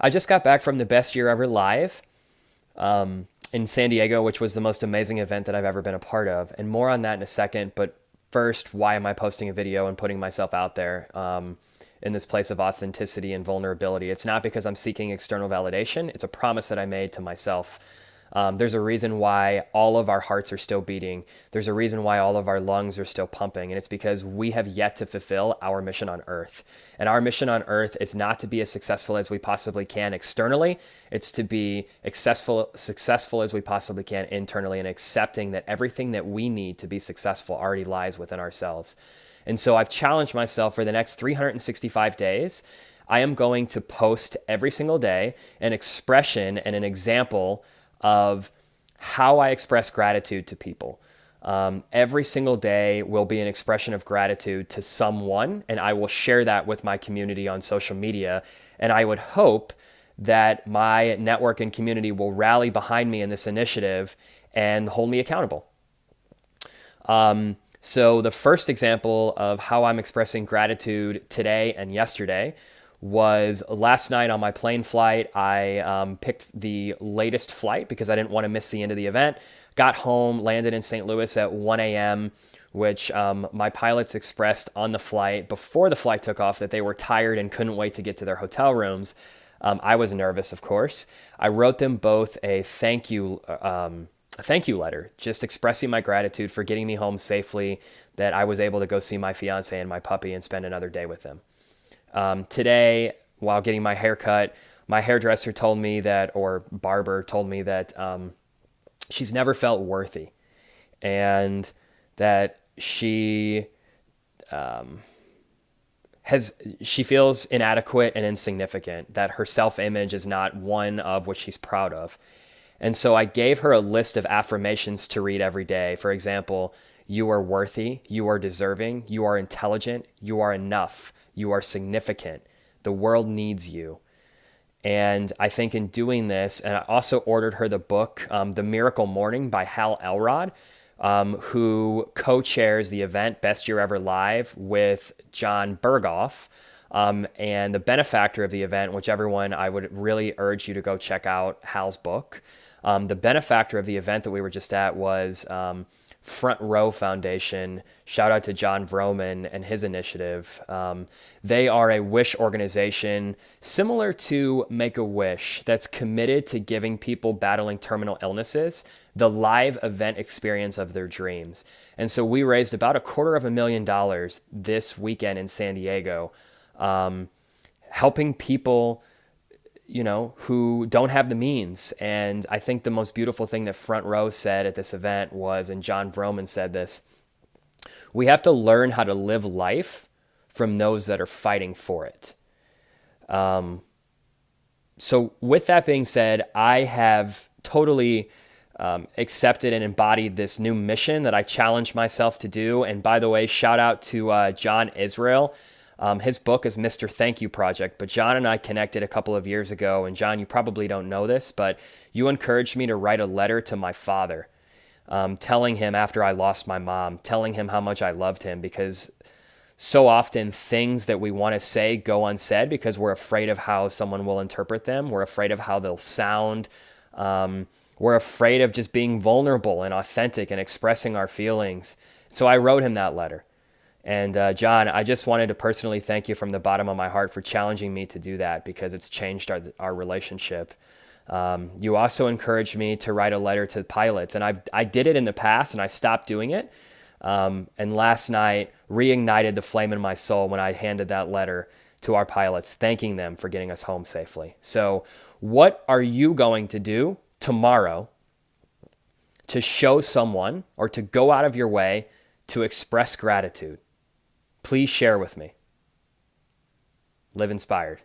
I just got back from the Best Year Ever Live in San Diego, which was the most amazing event that I've ever been a part of. And more on that in a second. But first, why am I posting a video and putting myself out there in this place of authenticity and vulnerability? It's not because I'm seeking external validation. It's a promise that I made to myself. There's a reason why all of our hearts are still beating. There's a reason why all of our lungs are still pumping. And it's because we have yet to fulfill our mission on earth. And our mission on earth is not to be as successful as we possibly can externally. It's to be successful as we possibly can internally, and accepting that everything that we need to be successful already lies within ourselves. And so I've challenged myself for the next 365 days. I am going to post every single day an expression and an example of how I express gratitude to people. Every single day will be an expression of gratitude to someone, and I will share that with my community on social media. And I would hope that my network and community will rally behind me in this initiative and hold me accountable. So the first example of how I'm expressing gratitude today and yesterday was last night on my plane flight. I picked the latest flight because I didn't want to miss the end of the event. Got home, landed in St. Louis at 1 a.m., which my pilots expressed on the flight before the flight took off that they were tired and couldn't wait to get to their hotel rooms. I was nervous, of course. I wrote them both a thank you letter, just expressing my gratitude for getting me home safely, that I was able to go see my fiance and my puppy and spend another day with them. Today, while getting my hair cut, my hairdresser told me that, or barber told me that she's never felt worthy, and that she feels inadequate and insignificant, that her self-image is not one of which she's proud of. And so I gave her a list of affirmations to read every day. For example, you are worthy, you are deserving, you are intelligent, you are enough, you are significant, the world needs you. And I think in doing this, and I also ordered her the book, The Miracle Morning by Hal Elrod, who co-chairs the event Best Year Ever Live with John Berghoff, and the benefactor of the event, which everyone, I would really urge you to go check out Hal's book. The benefactor of the event that we were just at was Front Row Foundation. Shout out to John Vroman and his initiative. They are a wish organization similar to Make-A-Wish that's committed to giving people battling terminal illnesses the live event experience of their dreams. And so we raised about $250,000 this weekend in San Diego, helping people who don't have the means. And I think the most beautiful thing that Front Row said at this event was, and John Vroman said this, we have to learn how to live life from those that are fighting for it. So with that being said, I have totally accepted and embodied this new mission that I challenged myself to do. And by the way, shout out to John Israel. His book is Mr. Thank You Project, but John and I connected a couple of years ago. And John, you probably don't know this, but you encouraged me to write a letter to my father, telling him after I lost my mom, telling him how much I loved him, because so often things that we want to say go unsaid because we're afraid of how someone will interpret them. We're afraid of how they'll sound. We're afraid of just being vulnerable and authentic and expressing our feelings. So I wrote him that letter. And John, I just wanted to personally thank you from the bottom of my heart for challenging me to do that, because it's changed our relationship. You also encouraged me to write a letter to pilots, and I did it in the past and I stopped doing it. And last night reignited the flame in my soul when I handed that letter to our pilots, thanking them for getting us home safely. So what are you going to do tomorrow to show someone, or to go out of your way to express gratitude? Please share with me. Live inspired.